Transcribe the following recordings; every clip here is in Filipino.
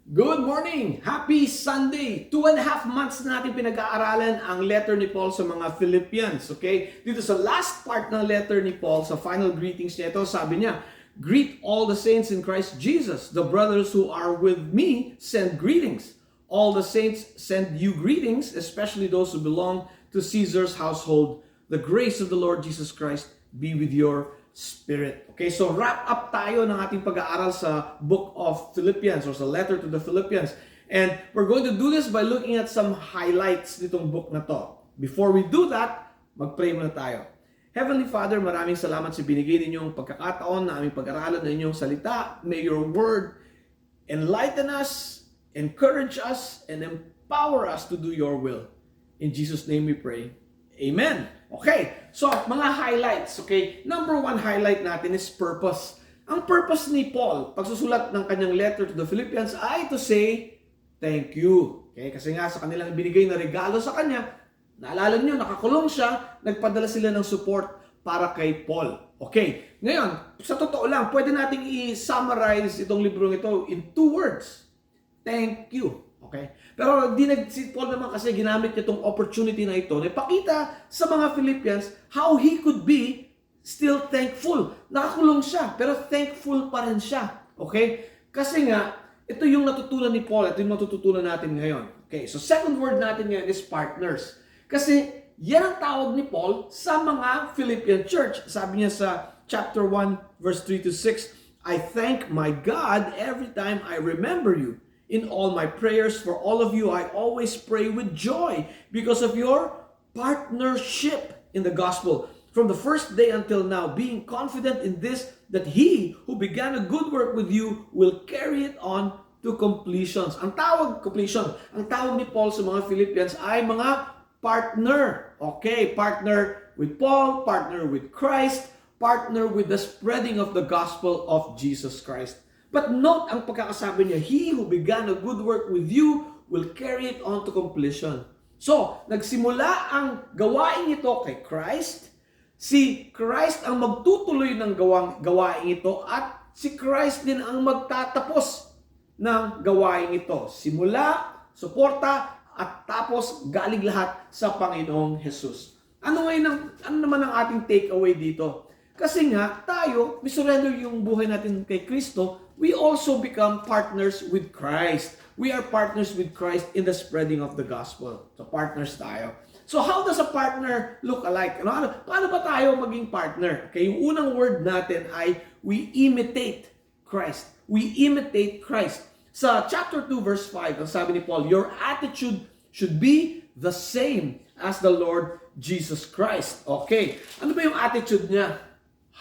Good morning! Happy Sunday! 2.5 months na natin pinag-aaralan ang letter ni Paul sa mga Philippians. Okay? Dito sa last part ng letter ni Paul, sa final greetings niya, ito sabi niya, "Greet all the saints in Christ Jesus. The brothers who are with me send greetings. All the saints send you greetings, especially those who belong to Caesar's household. The grace of the Lord Jesus Christ be with your spirit." Okay, so wrap up tayo ng ating pag-aaral sa book of Philippians or sa letter to the Philippians. And we're going to do this by looking at some highlights nitong book na to. Before we do that, mag-pray muna tayo. Heavenly Father, maraming salamat sa binigay ninyong pagkakataon na aming pag-aralan ng inyong salita. May your word enlighten us, encourage us, and empower us to do your will. In Jesus' name we pray. Amen. Okay, so mga highlights, okay? Number one highlight natin is purpose. Ang purpose ni Paul, pagsusulat ng kanyang letter to the Philippians ay to say, thank you. Okay, kasi nga sa kanilang binigay na regalo sa kanya, naalala niyo, nakakulong siya, nagpadala sila ng support para kay Paul. Okay, ngayon, sa totoo lang, pwede nating i-summarize itong librong ito in 2 words. Thank you. Okay? Pero si Paul naman kasi ginamit niya itong opportunity na ito na ipakita sa mga Philippians how he could be still thankful. Nakakulong siya, pero thankful pa rin siya. Okay? Kasi nga, ito yung natutunan ni Paul at yung matututunan natin ngayon. Okay, so second word natin ngayon is partners. Kasi yan ang tawag ni Paul sa mga Philippian church. Sabi niya sa chapter 1, verse 3 to 6, "I thank my God every time I remember you. In all my prayers for all of you, I always pray with joy because of your partnership in the gospel. From the first day until now, being confident in this, that He who began a good work with you will carry it on to completions." Ang tawag ni Paul sa mga Philippians ay mga partner. Okay, partner with Paul, partner with Christ, partner with the spreading of the gospel of Jesus Christ. But note ang pagkakasabi niya, "He who began a good work with you will carry it on to completion." So, nagsimula ang gawain ito kay Christ. Si Christ ang magtutuloy ng gawain ito at si Christ din ang magtatapos ng gawain ito. Simula, suporta, at tapos galing lahat sa Panginoong Jesus. Ano naman ang ating takeaway dito? Kasi nga, tayo, we surrender yung buhay natin kay Kristo, we also become partners with Christ. We are partners with Christ in the spreading of the gospel. So, partners tayo. So, how does a partner look alike? Paano ba tayo maging partner? Okay, yung unang word natin ay we imitate Christ. We imitate Christ. Sa chapter 2, verse 5, ang sabi ni Paul, "Your attitude should be the same as the Lord Jesus Christ." Okay, ano ba yung attitude niya?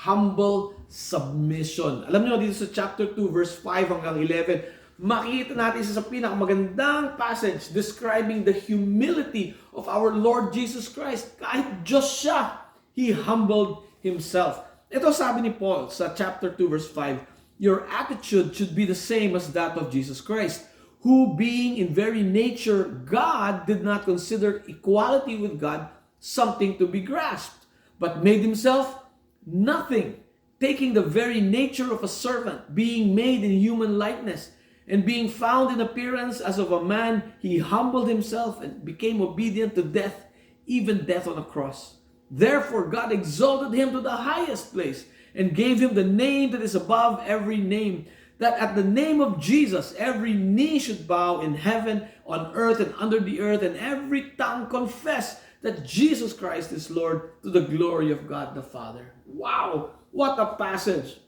Humble submission. Alam niyo, dito sa chapter 2, verse 5 hanggang 11, makikita natin isa sa pinakamagandang passage describing the humility of our Lord Jesus Christ. Kahit Diyos siya, He humbled Himself. Ito sabi ni Paul sa chapter 2, verse 5, "Your attitude should be the same as that of Jesus Christ, who being in very nature God, did not consider equality with God something to be grasped, but made Himself nothing, taking the very nature of a servant, being made in human likeness, and being found in appearance as of a man, He humbled Himself and became obedient to death, even death on a cross. Therefore God exalted Him to the highest place and gave Him the name that is above every name, that at the name of Jesus every knee should bow in heaven, on earth, and under the earth, and every tongue confess that Jesus Christ is Lord, to the glory of God the Father." Wow! What a passage!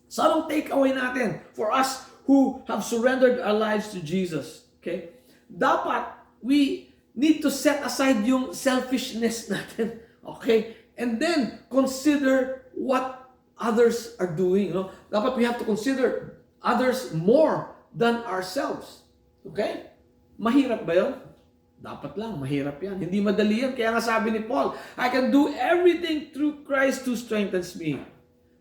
So anong takeaway natin for us who have surrendered our lives to Jesus? Okay? Dapat we need to set aside yung selfishness natin. Okay? And then consider what others are doing. Dapat we have to consider others more than ourselves. Okay? Mahirap ba yun? Dapat lang, mahirap yan. Hindi madali yan. Kaya nga sabi ni Paul, "I can do everything through Christ who strengthens me."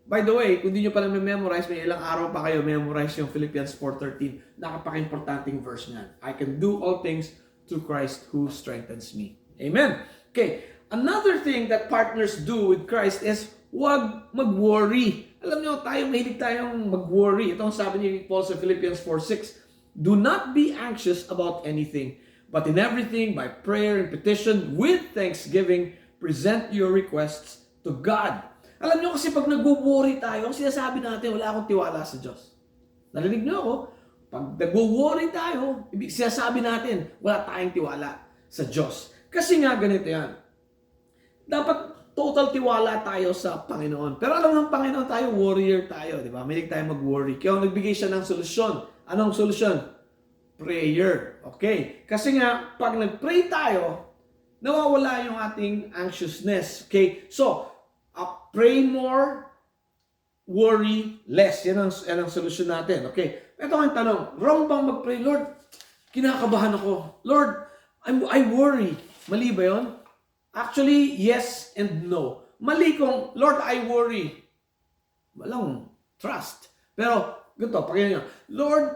By the way, kung di nyo pa lang memorize, may ilang araw pa kayo memorize yung Philippians 4:13. Napaka-importanting verse niyan. "I can do all things through Christ who strengthens me." Amen. Okay. Another thing that partners do with Christ is huwag mag-worry. Alam nyo, mahilig tayong mag-worry. Ito ang sabi ni Paul sa Philippians 4:6. Do not be anxious about anything, but in everything, by prayer and petition, with thanksgiving, present your requests to God. Alam nyo kasi pag nag-worry tayo, ang sinasabi natin, wala akong tiwala sa Diyos. Narinig nyo ako? Pag nag-worry tayo, sinasabi natin, wala tayong tiwala sa Diyos. Kasi nga ganito yan. Dapat total tiwala tayo sa Panginoon. Pero alam ng Panginoon tayo, warrior tayo, di ba? Mahilig tayo mag-worry. Kaya nagbigay siya ng solusyon. Anong solusyon? Prayer. Okay? Kasi nga, pag nag-pray tayo, nawawala yung ating anxiousness. Okay? So, pray more, worry less. Yan ang solusyon natin. Okay? Ito ang tanong. Wrong bang mag-pray? Lord, kinakabahan ako. Lord, I worry. Mali ba yun? Actually, yes and no. Mali kung, Lord, I worry. Walang trust. Pero, ganito, pakinggan nyo. Lord,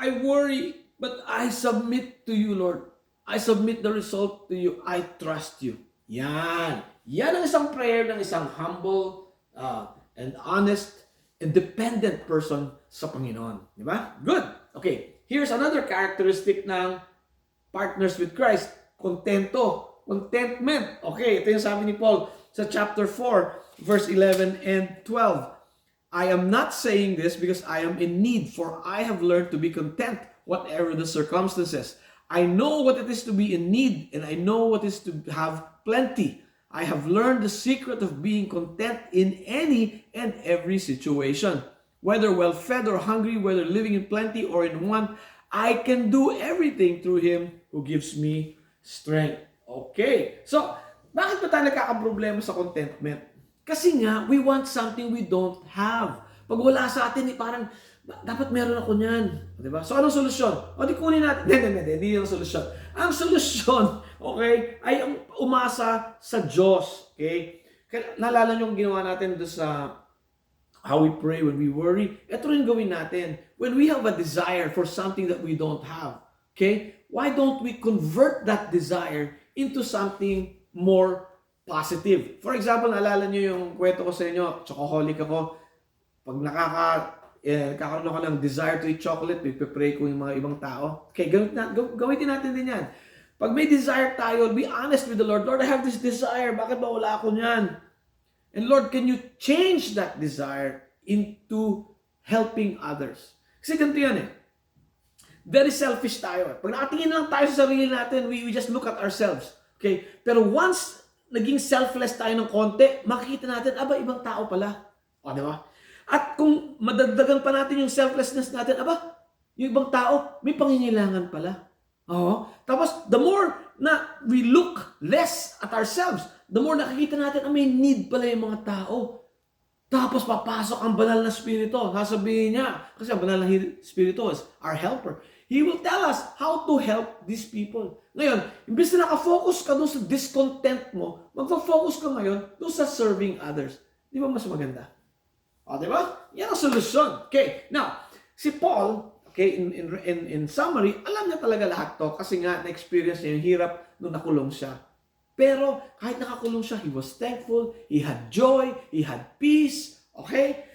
I worry, but I submit to you, Lord. I submit the result to you. I trust you. Yan. Yan ang isang prayer ng isang humble and honest and dependent person sa Panginoon. Di ba? Good. Okay. Here's another characteristic ng partners with Christ. Contento. Contentment. Okay. Ito yung sabi ni Paul sa chapter 4, verse 11 and 12. I am not saying this because I am in need, for I have learned to be content whatever the circumstances. I know what it is to be in need, and I know what it is to have plenty. I have learned the secret of being content in any and every situation. Whether well-fed or hungry, whether living in plenty or in want, I can do everything through Him who gives me strength. Okay. So, bakit ba tayo nagkakaproblema sa contentment? Kasi nga, we want something we don't have. Pag wala sa atin, parang, dapat meron ako niyan. Diba? So, anong solusyon? O, di kunin natin. Hindi yung solusyon. Ang solusyon, okay, ay ang umasa sa Diyos. Okay? Kaya, naalala nyo yung ginawa natin doon sa how we pray when we worry. Ito rin gawin natin. When we have a desire for something that we don't have, okay, why don't we convert that desire into something more positive? For example, naalala nyo yung kwento ko sa inyo, chocoholic ako. Pag nagkakaroon ako ng desire to eat chocolate, pipipray ko yung mga ibang tao. Okay, gawin natin din yan. Pag may desire tayo, be honest with the Lord. Lord, I have this desire. Bakit ba wala ako niyan? And Lord, can you change that desire into helping others? Kasi ganito yan eh. Very selfish tayo. Pag nakatingin lang tayo sa sarili natin, we just look at ourselves. Okay? Pero once naging selfless tayo ng konti, makikita natin, aba, ibang tao pala. O, di ba? At kung madagdagan pa natin yung selflessness natin, aba, yung ibang tao, may pangingailangan pala. Oo. Tapos, the more na we look less at ourselves, the more nakikita natin, may need pala yung mga tao. Tapos, papasok ang banal na spirito. Sasabihin niya, kasi ang banal na spirito is our helper. He will tell us how to help these people. Ngayon, imbes na nakafocus ka doon sa discontent mo, magpa-focus ka ngayon doon sa serving others. Di ba mas maganda? O, di ba? Yan ang solusyon. Okay, now, si Paul, okay, in summary, alam niya talaga lahat to kasi nga na-experience niya yung hirap nung nakulong siya. Pero kahit nakakulong siya, he was thankful, he had joy, he had peace, okay?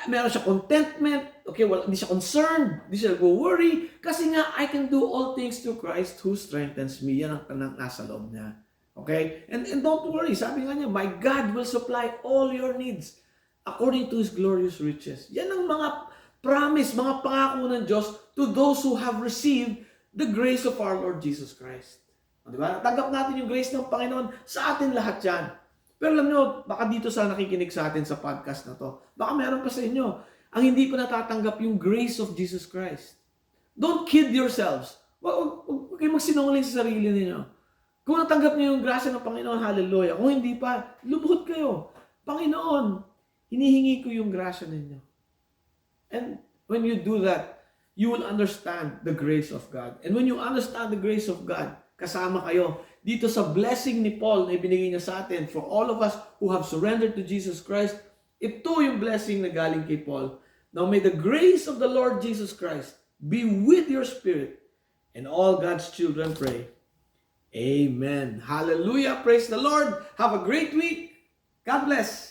Meron siya contentment, okay, hindi siya concerned, hindi siya worry, kasi nga, I can do all things through Christ who strengthens me. Yan ang nasa loob niya. Okay? And don't worry, sabi nga niya, my God will supply all your needs according to His glorious riches. Yan ang mga promise, mga pangako ng Diyos to those who have received the grace of our Lord Jesus Christ. Diba? Tanggap natin yung grace ng Panginoon sa atin lahat yan. Pero alam nyo, baka dito sa nakikinig sa atin sa podcast na to, baka meron pa sa inyo ang hindi pa natatanggap yung grace of Jesus Christ. Don't kid yourselves. Huwag kayo magsinungaling sa sarili ninyo. Kung natanggap niyo yung grasya ng Panginoon, hallelujah. Kung hindi pa, lubhot kayo. Panginoon, hinihingi ko yung grasya ninyo. And when you do that, you will understand the grace of God. And when you understand the grace of God, kasama kayo dito sa blessing ni Paul na ibinigay niya sa atin for all of us who have surrendered to Jesus Christ. Ito yung blessing na galing kay Paul. Now may the grace of the Lord Jesus Christ be with your spirit, and all God's children pray. Amen. Hallelujah. Praise the Lord. Have a great week. God bless.